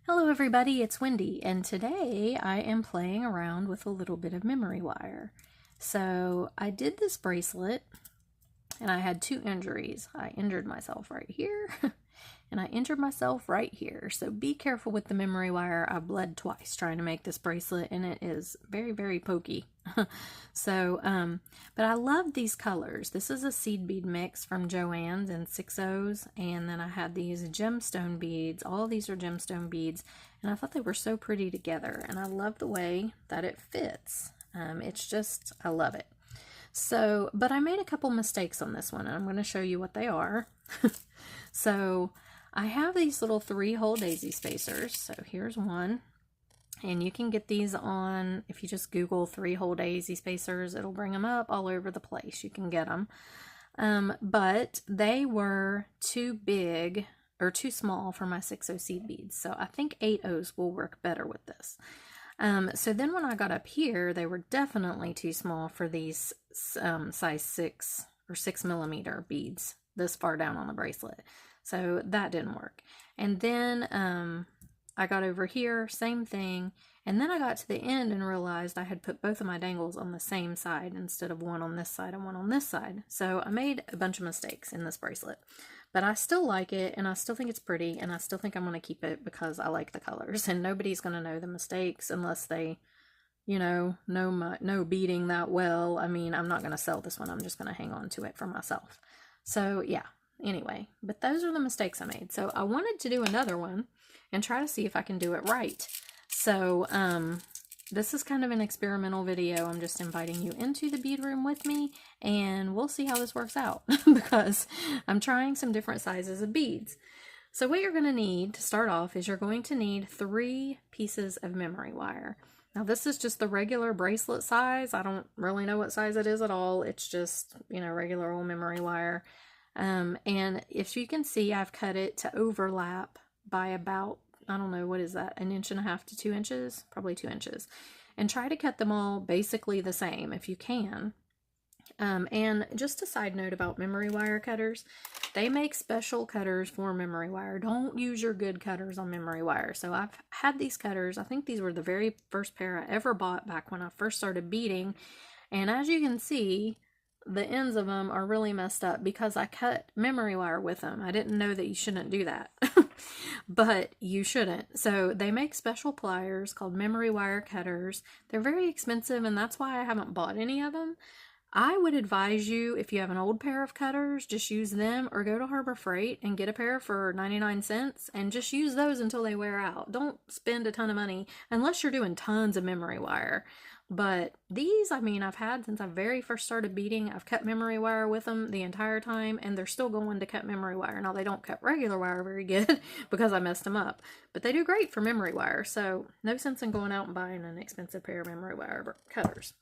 Hello everybody, it's Wendy, and today I am playing around with a little bit of memory wire. So I did this bracelet and I had two injuries. I injured myself right here and I injured myself right here. So be careful with the memory wire. I bled twice trying to make this bracelet and it is very, very pokey. But I love these colors. This is a seed bead mix from Joann's in 6/0s, and then I had these gemstone beads. All these are gemstone beads, and I thought they were so pretty together, and I love the way that it fits. It's just, I love it. So, but I made a couple mistakes on this one, and I'm going to show you what they are. So, I have these little 3-hole daisy spacers. So here's one. And you can get these on, if you just Google 3-hole daisy spacers, it'll bring them up all over the place. You can get them. But they were too big or too small for my 6/0 seed beads. So I think 8/0s will work better with this. So then when I got up here, they were definitely too small for these size 6 or 6mm beads this far down on the bracelet. So that didn't work. And then I got over here, same thing, and then I got to the end and realized I had put both of my dangles on the same side instead of one on this side and one on this side. So I made a bunch of mistakes in this bracelet, but I still like it, and I still think it's pretty, and I still think I'm going to keep it because I like the colors, and nobody's going to know the mistakes unless they, know beading that well. I mean, I'm not going to sell this one. I'm just going to hang on to it for myself. So yeah, anyway, but those are the mistakes I made. So I wanted to do another one and try to see if I can do it right. So this is kind of an experimental video. I'm just inviting you into the bead room with me, and we'll see how this works out because I'm trying some different sizes of beads. So what you're going to need to start off is you're going to need 3 pieces of memory wire. Now this is just the regular bracelet size. I don't really know what size it is at all. It's just, regular old memory wire. And if you can see, I've cut it to overlap by about, I don't know, what is that, 1.5 to 2 inches? Probably 2 inches. And try to cut them all basically the same if you can. And just a side note about memory wire cutters, they make special cutters for memory wire. Don't use your good cutters on memory wire. So I've had these cutters. I think these were the very first pair I ever bought back when I first started beading. And as you can see, the ends of them are really messed up because I cut memory wire with them. I didn't know that you shouldn't do that, but you shouldn't. So they make special pliers called memory wire cutters. They're very expensive, and that's why I haven't bought any of them. I would advise you, if you have an old pair of cutters, just use them, or go to Harbor Freight and get a pair for 99 cents and just use those until they wear out. Don't spend a ton of money unless you're doing tons of memory wire. But these, I mean, I've had since I very first started beading. I've cut memory wire with them the entire time, and they're still going to cut memory wire. Now, they don't cut regular wire very good because I messed them up, but they do great for memory wire. So no sense in going out and buying an expensive pair of memory wire cutters.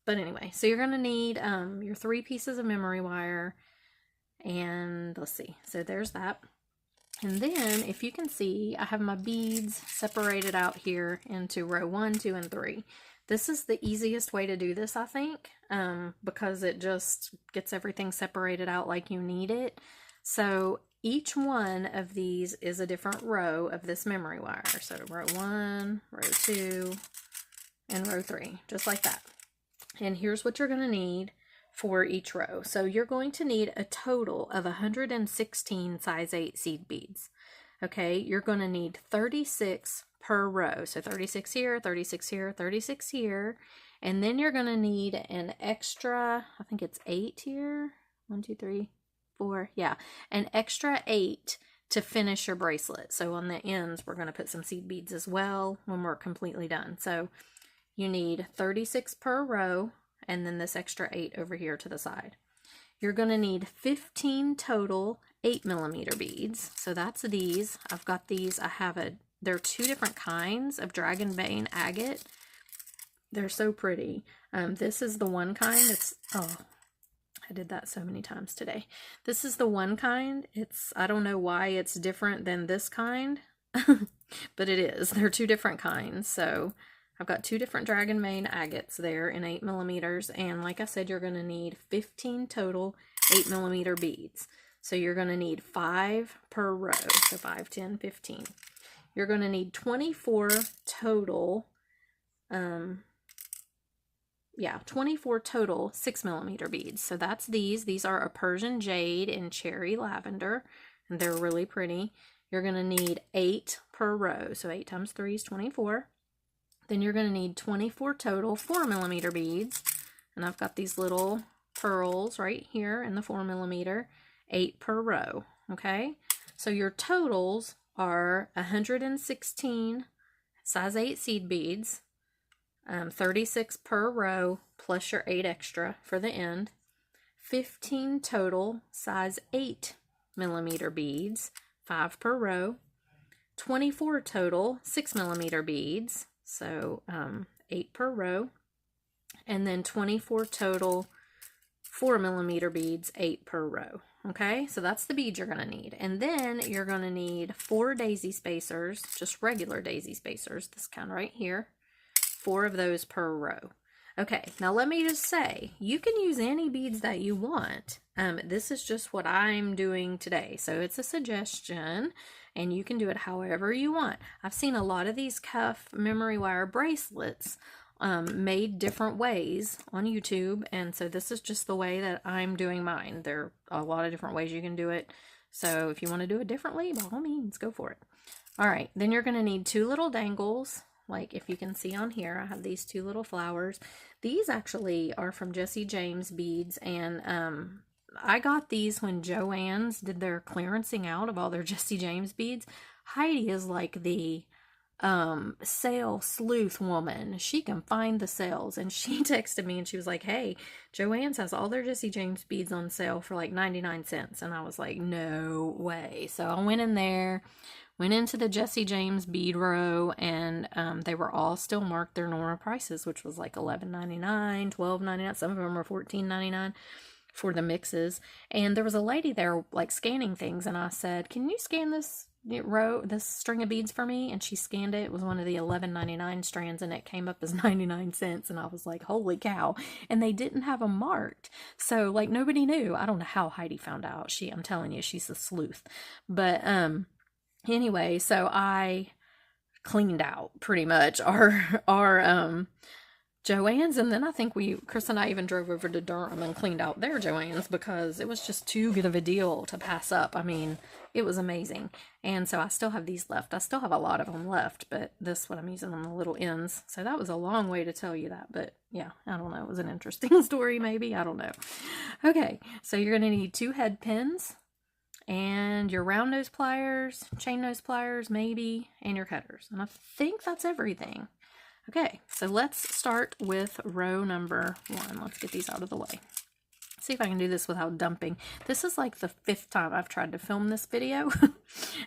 But anyway, so you're going to need your 3 pieces of memory wire, and let's see. So there's that. And then, if you can see, I have my beads separated out here into row 1, 2, and 3. This is the easiest way to do this, I think, because it just gets everything separated out like you need it. So each one of these is a different row of this memory wire. So row 1, row 2, and row 3, just like that. And here's what you're going to need for each row. So you're going to need a total of 116 size 8 seed beads. Okay, you're going to need 36 per row. So 36 here, 36 here, 36 here. And then you're going to need an extra, I think it's 8 here. 1, 2, 3, 4. Yeah, an extra 8 to finish your bracelet. So on the ends, we're going to put some seed beads as well when we're completely done. So you need 36 per row, and then this extra 8 over here to the side. You're going to need 15 total 8mm beads. So that's these. I've got these. There are 2 different kinds of dragon vein agate. They're so pretty. This is the one kind. I did that so many times today. This is the one kind. I don't know why it's different than this kind, but it is. They're 2 different kinds. So I've got 2 different dragon vein agates there in 8mm, and like I said, you're going to need 15 total 8mm beads. So you're going to need 5 per row, so 5, 10, 15. You're going to need 24 total, 24 total 6mm beads. So that's these. These are a Persian jade and cherry lavender, and they're really pretty. You're going to need 8 per row. So 8 times 3 is 24. Then you're going to need 24 total 4mm beads. And I've got these little pearls right here in the 4mm, 8 per row. Okay, so your totals are 116 size 8 seed beads, 36 per row plus your 8 extra for the end, 15 total size 8mm beads, 5 per row, 24 total 6mm beads, so 8 per row, and then 24 total 4mm beads, 8 per row. Okay, so that's the beads you're going to need. And then you're going to need 4 daisy spacers, just regular daisy spacers, this kind right here, 4 of those per row. Okay, now let me just say, you can use any beads that you want. This is just what I'm doing today, so it's a suggestion, and you can do it however you want. I've seen a lot of these cuff memory wire bracelets made different ways on YouTube, and so this is just the way that I'm doing mine. There are a lot of different ways you can do it, so if you want to do it differently, by all means, go for it. All right, then you're going to need 2 little dangles. Like if you can see on here, I have these 2 little flowers. These actually are from Jesse James beads, and I got these when Joann's did their clearancing out of all their Jesse James beads. Heidi is like the sale sleuth woman. She can find the sales, and she texted me and she was like, hey, Joann's has all their Jesse James beads on sale for like 99 cents. And I was like, no way. So I went in there, went into the Jesse James bead row, and they were all still marked their normal prices, which was like $11.99, $12.99. Some of them were $14.99 for the mixes. And there was a lady there like scanning things, and I said, can you scan this string of beads for me? And she scanned it. It was one of the $11.99 strands, and it came up as 99 cents. And I was like, holy cow. And they didn't have them marked, so like nobody knew. I don't know how Heidi found out. I'm telling you, she's a sleuth. But anyway, so I cleaned out pretty much our Joann's, and then I think Chris and I even drove over to Durham and cleaned out their Joann's because it was just too good of a deal to pass up. I mean, it was amazing. And so I still have these left. I still have a lot of them left, but this one I'm using on the little ends. So that was a long way to tell you that, but yeah, I don't know. It was an interesting story maybe. I don't know. Okay, so you're going to need 2 head pins and your round nose pliers, chain nose pliers maybe, and your cutters. And I think that's everything. Okay, so let's start with row number 1. Let's get these out of the way. See if I can do this without dumping. This is like the 5th time I've tried to film this video.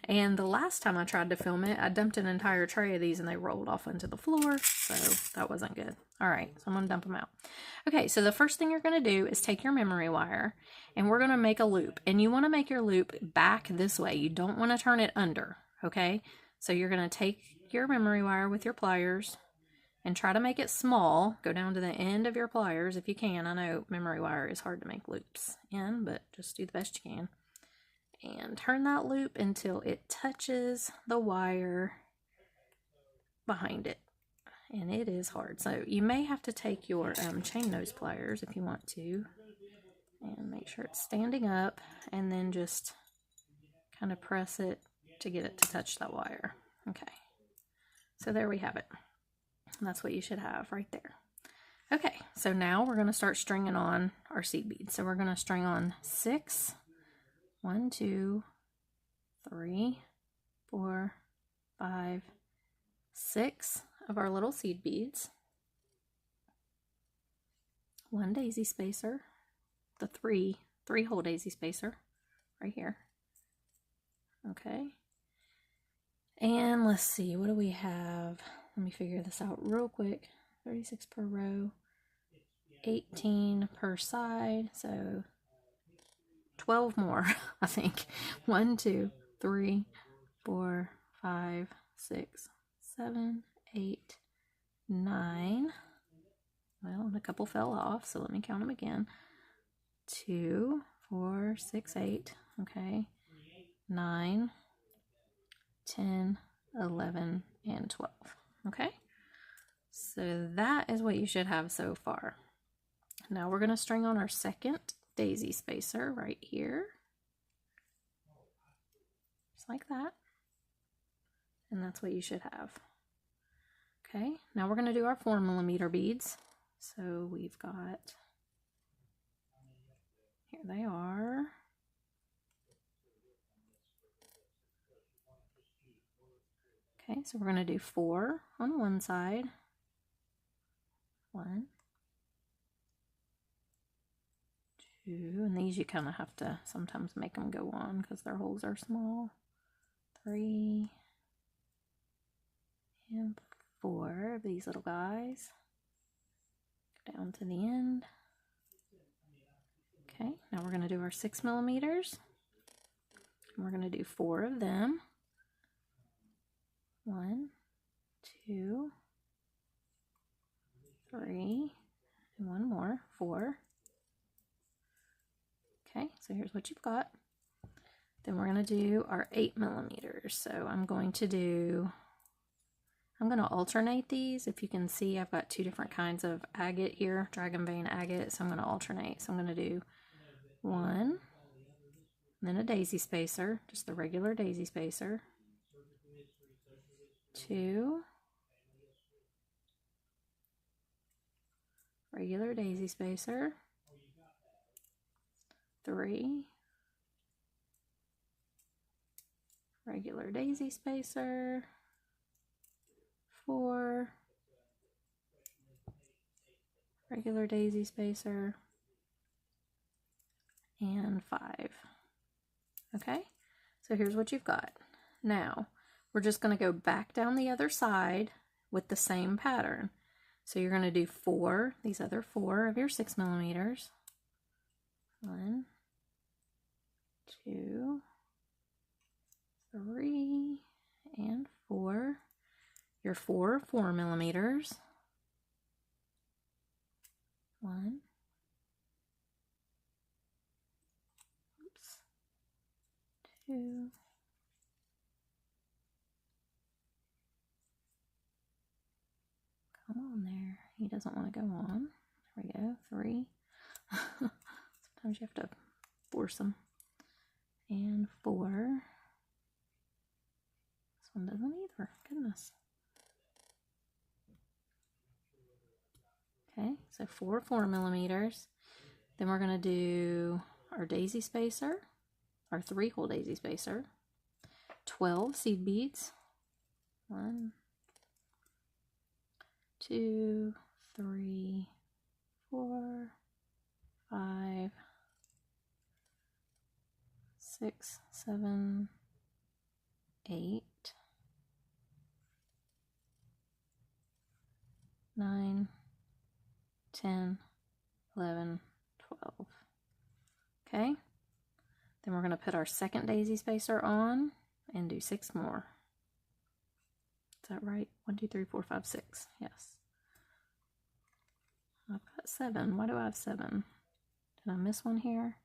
And the last time I tried to film it, I dumped an entire tray of these and they rolled off into the floor. So that wasn't good. All right, so I'm going to dump them out. Okay, so the first thing you're going to do is take your memory wire and we're going to make a loop. And you want to make your loop back this way. You don't want to turn it under, okay? So you're going to take your memory wire with your pliers and try to make it small. Go down to the end of your pliers if you can. I know memory wire is hard to make loops in, but just do the best you can. And turn that loop until it touches the wire behind it. And it is hard. So you may have to take your chain nose pliers if you want to. And make sure it's standing up. And then just kind of press it to get it to touch that wire. Okay. So there we have it. And that's what you should have right there. Okay, so now we're going to start stringing on our seed beads. So we're going to string on 6, 1, 2, 3, 4, 5, 6 of our little seed beads. 1 daisy spacer, the 3-hole daisy spacer right here. Okay. And let's see, what do we have? Let me figure this out real quick. 36 per row, 18 per side, so 12 more, I think. 1, 2, 3, 4, 5, 6, 7, 8, 9. Well, and a couple fell off, so let me count them again. 2, 4, 6, 8. Okay. 9, 10, 11, and 12. Okay, so that is what you should have so far. Now we're going to string on our second daisy spacer right here, just like that, and that's what you should have. Okay, now we're going to do our 4mm beads. So we've got, here they are. Okay, so we're going to do 4 on one side. 1, 2, and these you kind of have to sometimes make them go on because their holes are small. 3 and 4 of these little guys. Go down to the end. Okay, now we're going to do our 6mm. And we're going to do 4 of them. 1, 2, 3, and 1 more, 4. Okay, so here's what you've got. Then we're going to do our 8mm. So I'm going to alternate these. If you can see, I've got 2 different kinds of agate here, dragon vein agate, so I'm going to alternate. So I'm going to do 1, then a daisy spacer, just the regular daisy spacer, 2, regular daisy spacer, 3, regular daisy spacer, 4, regular daisy spacer, and 5. Okay, so here's what you've got. Now we're just going to go back down the other side with the same pattern. So you're going to do 4, these other 4 of your 6mm. 1, 2, 3, and 4. Your 4 4mm. 1, oops, 2, come on there. He doesn't want to go on. There we go. 3. Sometimes you have to force them. And 4. This one doesn't either. Goodness. Okay, so 4 4mm. Then we're going to do our daisy spacer, our 3-hole daisy spacer, 12 seed beads. 1, 2, 3, 4, 5, 6, 7, 8, 9, 10, 11, 12. Okay, then we're going to put our second daisy spacer on and do 6 more. Is that right? 1, 2, 3, 4, 5, 6. Yes. I've got 7. Why do I have 7? Did I miss one here?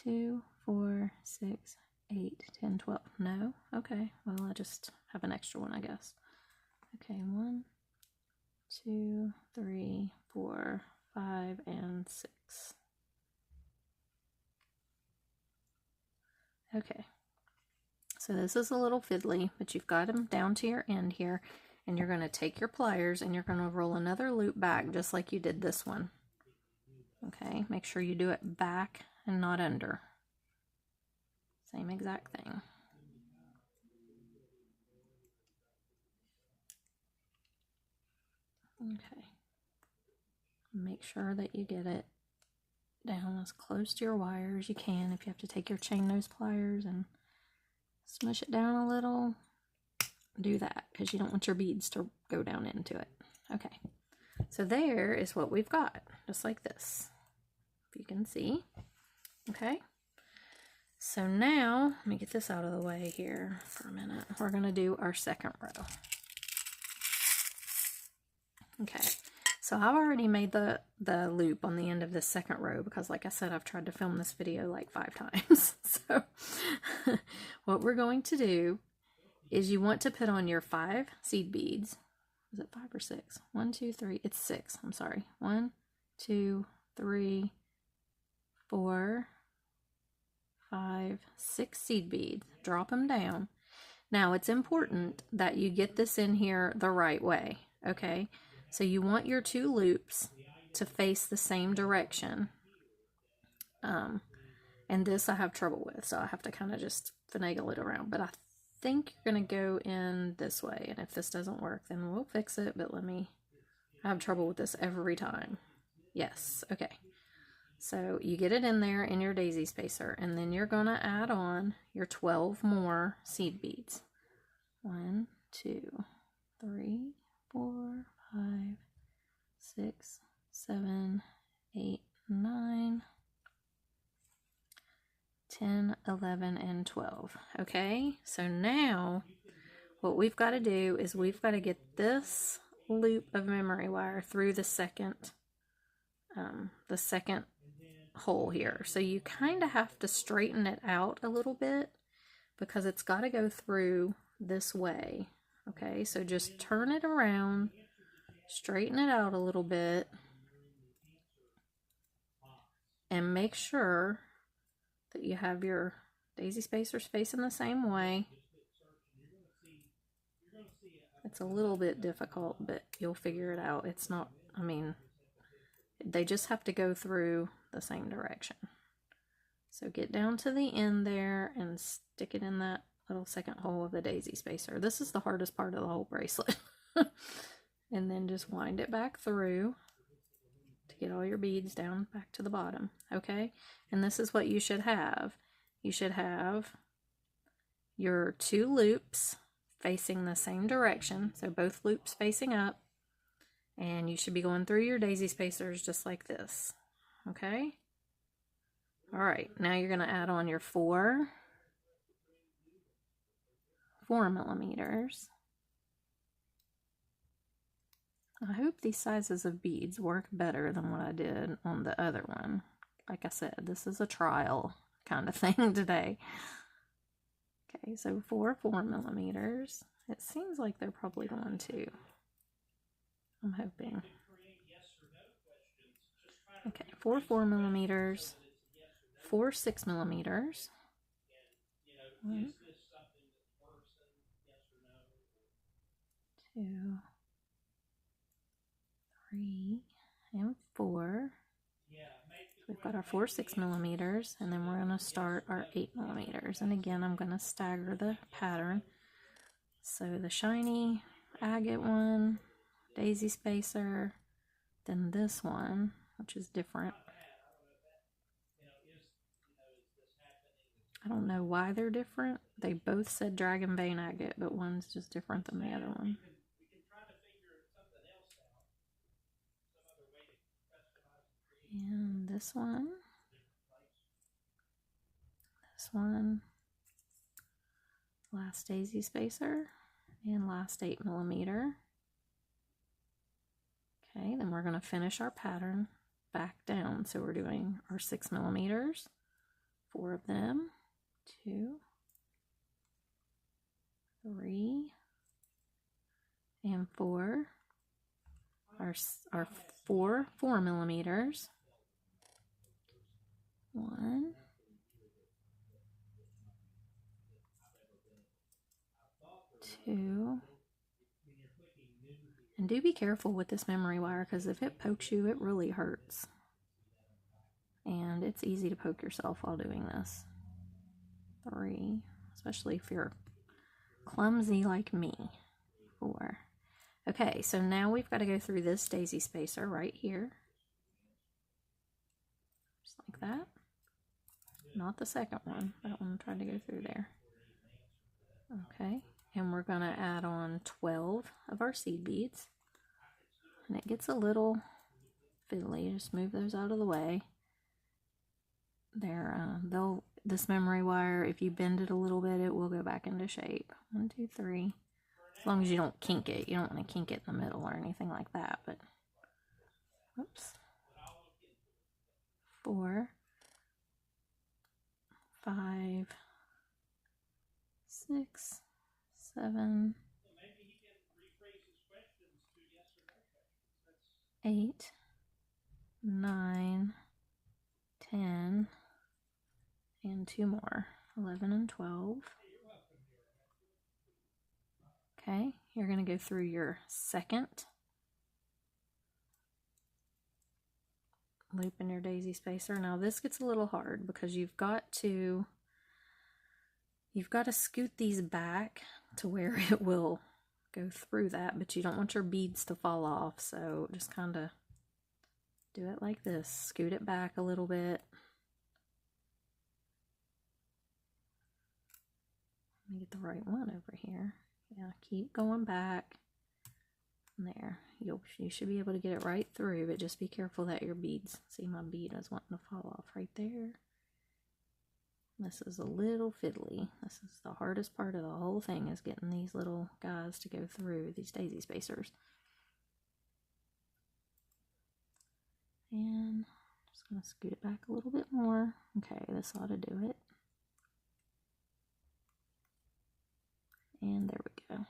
2, 4, 6, 8, 10, 12. No? Okay. Well, I just have an extra one, I guess. Okay, 1, 2, 3, 4, 5, and 6. Okay. So this is a little fiddly, but you've got them down to your end here, and you're going to take your pliers and you're going to roll another loop back just like you did this one. Okay, make sure you do it back and not under. Same exact thing. Okay. Make sure that you get it down as close to your wire as you can. If you have to take your chain nose pliers and smush it down a little, do that because you don't want your beads to go down into it. Okay, so there is what we've got, just like this, if you can see. Okay, so now let me get this out of the way here for a minute. We're going to do our second row. Okay, so I've already made the loop on the end of this second row because, like I said, I've tried to film this video like 5 times. So what we're going to do is you want to put on your 5 seed beads. Is it 5 or 6? 1, 2, 3. It's 6. I'm sorry. 1, 2, 3, 4, 5, 6 seed beads. Drop them down. Now it's important that you get this in here the right way. Okay, so you want your 2 loops to face the same direction. And this I have trouble with, so I have to kind of just finagle it around. But I think you're going to go in this way, and if this doesn't work, then we'll fix it. But I have trouble with this every time. Yes, okay. So you get it in there in your daisy spacer, and then you're going to add on your 12 more seed beads. 1, 2, 3, 4, 5, 6, 7, 8, 9, 10, 11, and 12. Okay, so now what we've got to do is we've got to get this loop of memory wire through the second hole here. So you kind of have to straighten it out a little bit because it's got to go through this way. Okay, so just turn it around, straighten it out a little bit, and make sure that you have your daisy spacers facing the same way. It's a little bit difficult, but you'll figure it out. It's not, I mean, they just have to go through the same direction. So get down to the end there and stick it in that little second hole of the daisy spacer. This is the hardest part of the whole bracelet. And then just wind it back through to get all your beads down back to the bottom. Okay, and this is what you should have. You should have your 2 loops facing the same direction, so both loops facing up, and you should be going through your daisy spacers just like this. Okay, all right, now you're going to add on your 4 millimeters. I hope these sizes of beads work better than what I did on the other one. Like I said, this is a trial kind of thing today. Okay, so 4 millimeters. It seems like they're probably going to. I'm hoping. Okay, 4 millimeters. 4 6 millimeters. 1, 2, 3, and 4. So we've got our 4 6 millimeters, and then we're going to start our 8 millimeters. And again, I'm going to stagger the pattern. So the shiny agate one, daisy spacer, then this one, which is different. I don't know why they're different. They both said dragon vein agate, but one's just different than the other one. And this one, last daisy spacer, and last 8 millimeter. Okay, then we're going to finish our pattern back down. So we're doing our 6 millimeters, 4 of them, 2, 3, and 4. Our 4 millimeters. 1, 2, and do be careful with this memory wire because if it pokes you, it really hurts. And it's easy to poke yourself while doing this. 3, especially if you're clumsy like me. 4. Okay, so now we've got to go through this daisy spacer right here. Just like that. Not the second one. That one tried to go through there. Okay, and we're going to add on 12 of our seed beads. And it gets a little fiddly. Just move those out of the way. This memory wire, if you bend it a little bit, it will go back into shape. 1, 2, 3. As long as you don't kink it. You don't want to kink it in the middle or anything like that. But, oops. 4, 5, 6, 7, 8, 9, 10, and 2 more, 11 and 12. Okay, you're going to go through your second loop in your daisy spacer. Now this gets a little hard because you've got to scoot these back to where it will go through that, but you don't want your beads to fall off, so just kind of do it like this. Scoot it back a little bit. Let me get the right one over here. Yeah, keep going back. There, you should be able to get it right through, but just be careful that your beads, see my bead is wanting to fall off right there. This is a little fiddly. This is the hardest part of the whole thing, is getting these little guys to go through, these daisy spacers. And just going to scoot it back a little bit more. Okay, this ought to do it. And there we go.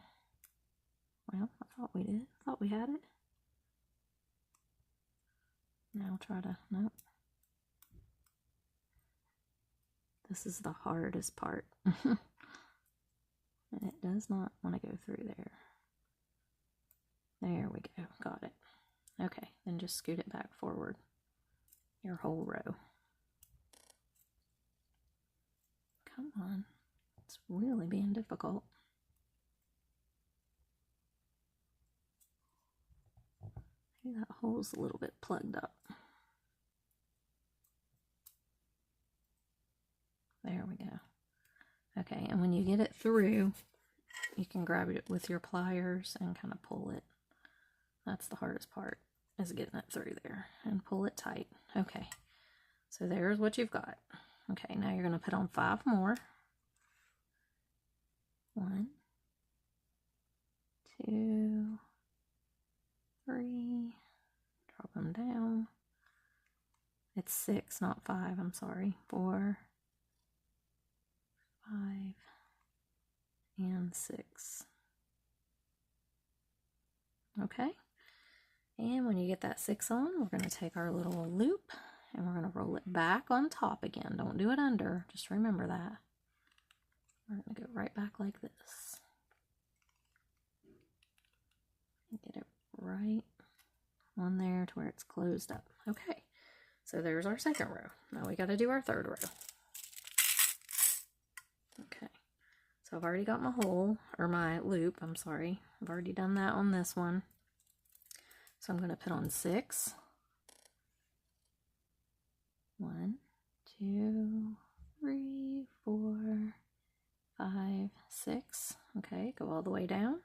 Well, I thought we did. I thought we had it. Now I'll try to, nope. This is the hardest part. And it does not want to go through there. There we go. Got it. Okay, then just scoot it back forward. Your whole row. Come on. It's really being difficult. Maybe that hole's a little bit plugged up. There we go. Okay, and when you get it through, you can grab it with your pliers and kind of pull it. That's the hardest part, is getting it through there, and pull it tight. Okay, so there's what you've got. Okay, now you're going to put on 5 more. 1, 2, 3, drop them down. It's 6, not 5, I'm sorry. 4, 5, and 6. Okay, and when you get that 6 on, we're going to take our little loop and we're going to roll it back on top again. Don't do it under, just remember that. We're going to go right back like this. And get it right on there to where it's closed up. Okay, so there's our second row. Now we got to do our third row. Okay, so I've already got my hole, or my loop, I'm sorry. I've already done that on this one. So I'm going to put on 6. 1, 2, 3, 4, 5, 6. Okay, go all the way down.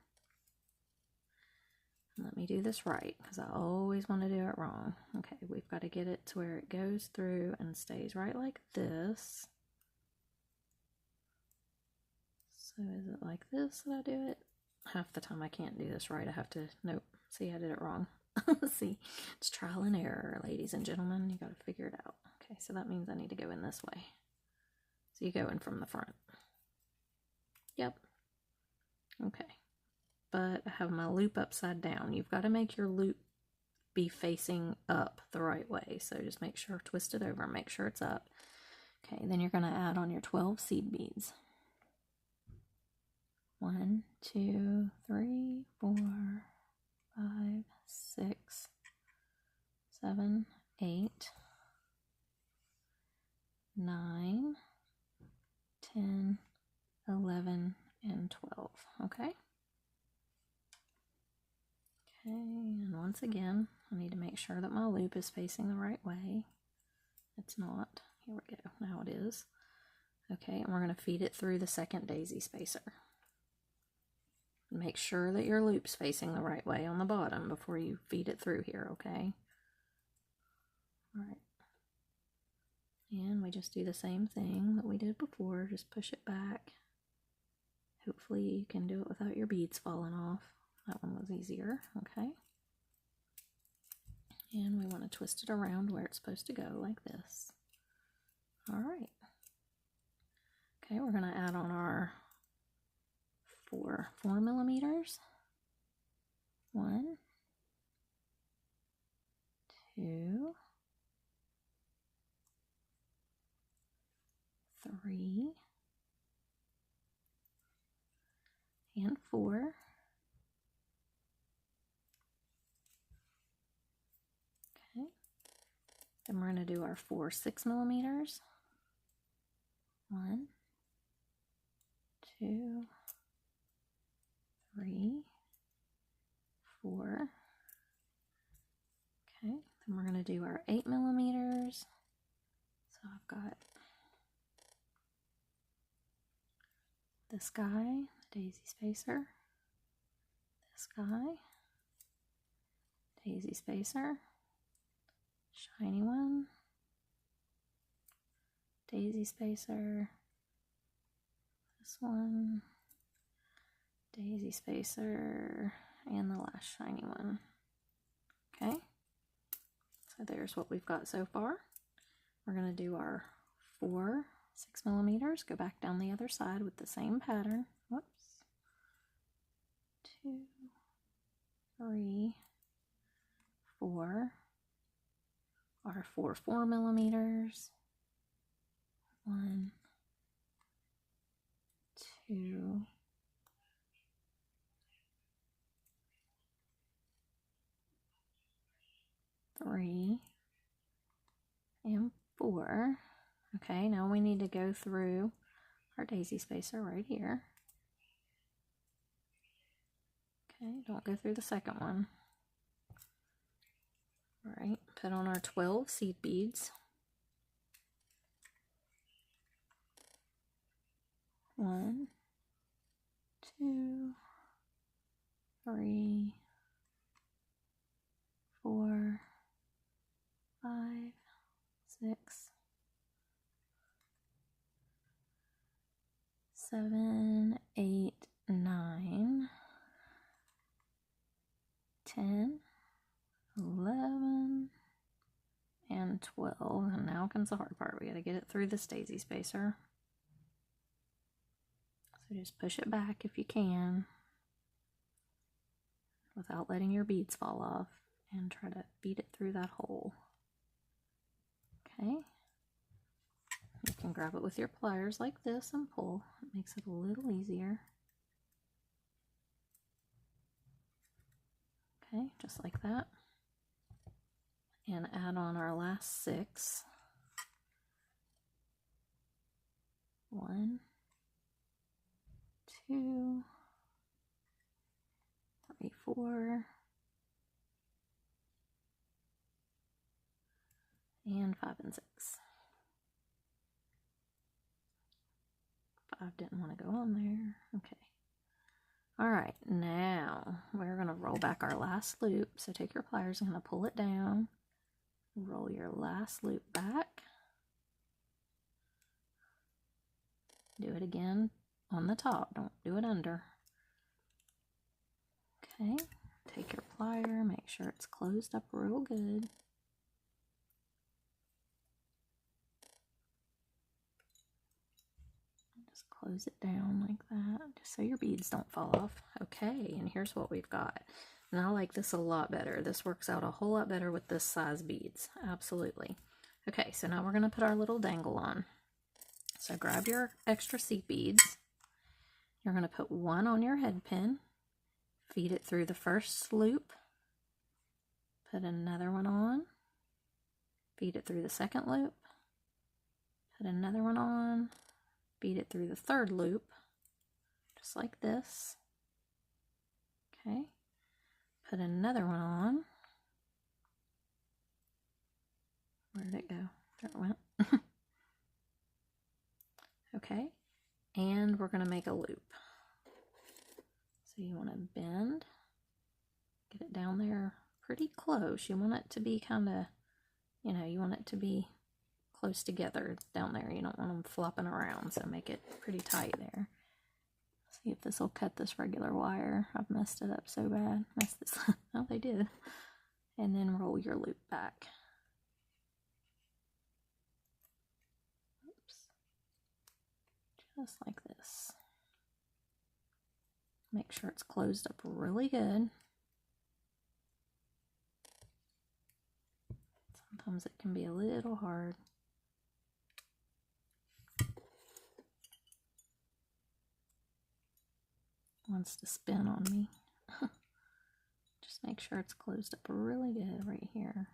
And let me do this right, because I always want to do it wrong. Okay, we've got to get it to where it goes through and stays right like this. So is it like this that I do it? Half the time I can't do this right. I have to, nope, see, I did it wrong. See, it's trial and error, ladies and gentlemen. You got to figure it out. Okay, so that means I need to go in this way. So you go in from the front. Yep. Okay. But I have my loop upside down. You've got to make your loop be facing up the right way. So just make sure, twist it over, make sure it's up. Okay, then you're going to add on your 12 seed beads. 1, 2, 3, 4, 5, 6, 7, 8, 9, 10, 11, and 12. Okay? Okay, and once again, I need to make sure that my loop is facing the right way. It's not. Here we go. Now it is. Okay, and we're going to feed it through the second daisy spacer. Make sure that your loop's facing the right way on the bottom before you feed it through here, okay? All right. And we just do the same thing that we did before, just push it back. Hopefully you can do it without your beads falling off. That one was easier, okay? And we want to twist it around where it's supposed to go, like this. All right. Okay, we're going to add on our for 4 millimeters. 1, 2, 3, and 4. Okay. Then we're going to do our 4 6 millimeters. 1, 2, 3, 4. Okay. Then we're going to do our 8 millimeters. So I've got this guy, the daisy spacer, this guy, daisy spacer, shiny one, daisy spacer, this one, daisy spacer, and the last shiny one. Okay, so there's what we've got so far. We're going to do our 4 6 millimeters, go back down the other side with the same pattern. Whoops. 2, 3, 4. Our 4 4 millimeters. 1, 2, 3, and 4. Okay, now we need to go through our daisy spacer right here. Okay, don't go through the second one. All right, put on our 12 seed beads. 1, 2, 3, 4, 5, 6, 7, 8, 9, 10, 11, and 12. And now comes the hard part. We got to get it through this daisy spacer. So just push it back if you can without letting your beads fall off, and try to beat it through that hole. Okay. You can grab it with your pliers like this and pull. It makes it a little easier. Okay, just like that. And add on our last 6. 1, 2, 3, 4, and 5 and 6. 5 didn't want to go on there. Okay. All right, now we're going to roll back our last loop. So take your pliers and kind of pull it down. Roll your last loop back. Do it again on the top. Don't do it under. Okay. Take your plier. Make sure it's closed up real good. Just close it down like that, just so your beads don't fall off. Okay, and here's what we've got. And I like this a lot better. This works out a whole lot better with this size beads. Absolutely. Okay, so now we're going to put our little dangle on. So grab your extra seed beads. You're going to put one on your head pin. Feed it through the first loop. Put another one on. Feed it through the second loop. Put another one on. Feed it through the third loop, just like this. Okay, put another one on. Where did it go? There it went. Okay, and we're going to make a loop. So you want to bend, get it down there pretty close. You want it to be kind of, you want it to be close together down there. You don't want them flopping around, so make it pretty tight there. See if this will cut this regular wire. I've messed it up so bad. Messed this up. Oh, they did. And then roll your loop back. Oops. Just like this. Make sure it's closed up really good. Sometimes it can be a little hard. Wants to spin on me. Just make sure it's closed up really good right here.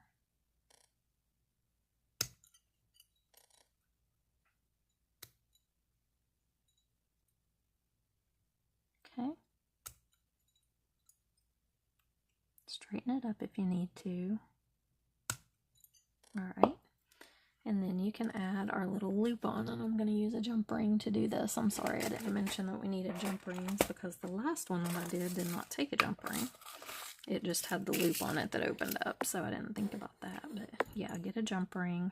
Okay. Straighten it up if you need to. Alright. And then you can add our little loop on, and I'm going to use a jump ring to do this. I'm sorry I didn't mention that we needed jump rings because the last one that I did not take a jump ring. It just had the loop on it that opened up, so I didn't think about that. But yeah, get a jump ring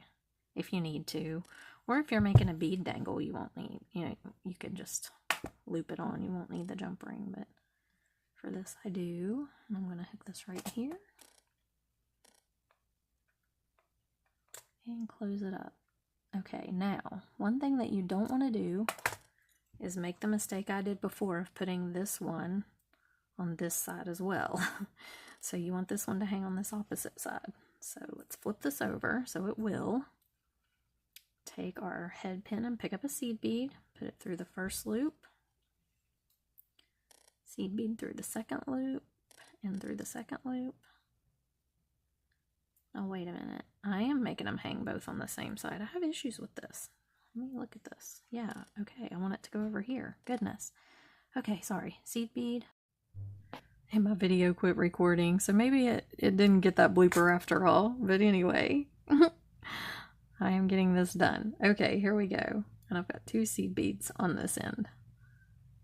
if you need to. Or if you're making a bead dangle, you won't need, you can just loop it on. You won't need the jump ring, but for this I do. And I'm going to hook this right here. And close it up. Okay, now, one thing that you don't want to do is make the mistake I did before of putting this one on this side as well. So you want this one to hang on this opposite side. So let's flip this over so it will. Take our head pin and pick up a seed bead, put it through the first loop, seed bead through the second loop, and through the second loop. Oh, wait a minute. I am making them hang both on the same side. I have issues with this. Let me look at this. Yeah, okay. I want it to go over here. Goodness. Okay, sorry. Seed bead. And my video quit recording, so maybe it didn't get that blooper after all. But anyway, I am getting this done. Okay, here we go. And I've got 2 seed beads on this end.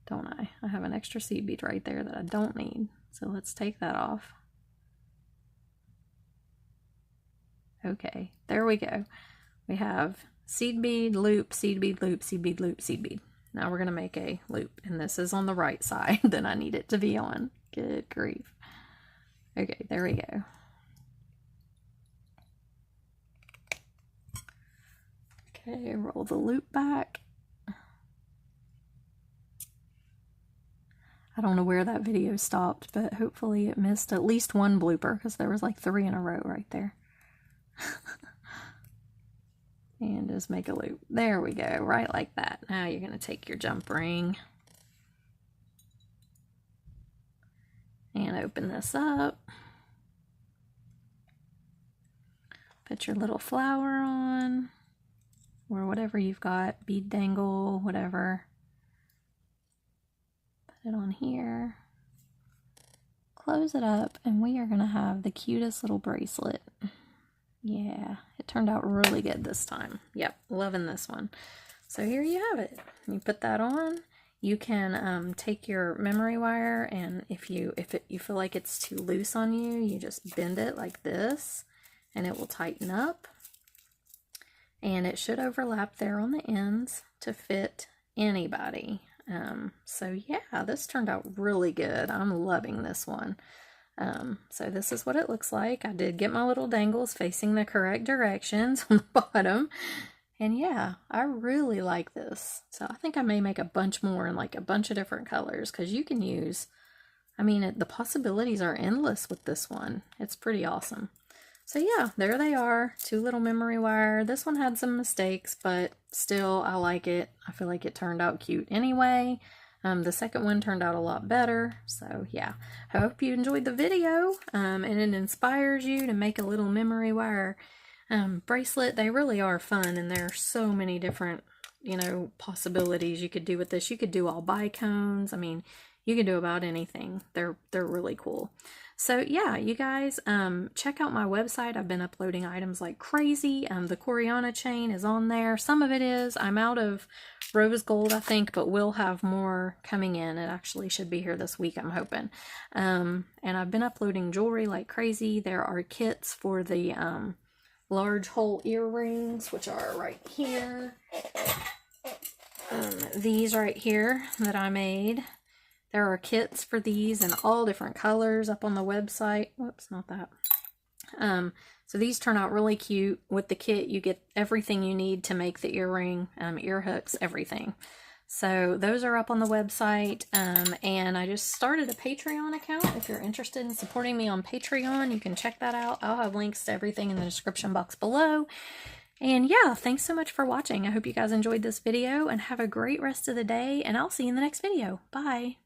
Don't I? I have an extra seed bead right there that I don't need. So let's take that off. Okay, there we go. We have seed bead, loop, seed bead, loop, seed bead, loop, seed bead. Now we're going to make a loop, and this is on the right side that I need it to be on. Good grief. Okay, there we go. Okay, roll the loop back. I don't know where that video stopped, but hopefully it missed at least one blooper because there was like 3 in a row right there. And just make a loop. There we go, right like that. Now you're going to take your jump ring and open this up. Put your little flower on, or whatever you've got, bead dangle, whatever. Put it on here. Close it up, and we are going to have the cutest little bracelet. Yeah, it turned out really good this time. Yep, loving this one. So here you have it. You put that on. You can take your memory wire, and if you feel like it's too loose on you, you just bend it like this, and it will tighten up. And it should overlap there on the ends to fit anybody. So yeah, this turned out really good. I'm loving this one. So this is what it looks like. I did get my little dangles facing the correct directions on the bottom. And yeah, I really like this. So I think I may make a bunch more in like a bunch of different colors, because you can use, I mean, the possibilities are endless with this one. It's pretty awesome. So yeah, there they are. 2 little memory wire. This one had some mistakes, but still I like it. I feel like it turned out cute anyway. The second one turned out a lot better. So yeah, I hope you enjoyed the video and it inspires you to make a little memory wire bracelet. They really are fun, and there are so many different, possibilities you could do with this. You could do all bicones. I mean, you can do about anything. They're really cool. So yeah, you guys, check out my website. I've been uploading items like crazy. The Coriana chain is on there. Some of it is. I'm out of rose gold, I think, but we'll have more coming in. It actually should be here this week, I'm hoping. And I've been uploading jewelry like crazy. There are kits for the large hole earrings, which are right here. These right here that I made. There are kits for these in all different colors up on the website. Whoops, not that. So these turn out really cute. With the kit, you get everything you need to make the earring, ear hooks, everything. So those are up on the website, and I just started a Patreon account. If you're interested in supporting me on Patreon, you can check that out. I'll have links to everything in the description box below. And yeah, thanks so much for watching. I hope you guys enjoyed this video, and have a great rest of the day, and I'll see you in the next video. Bye!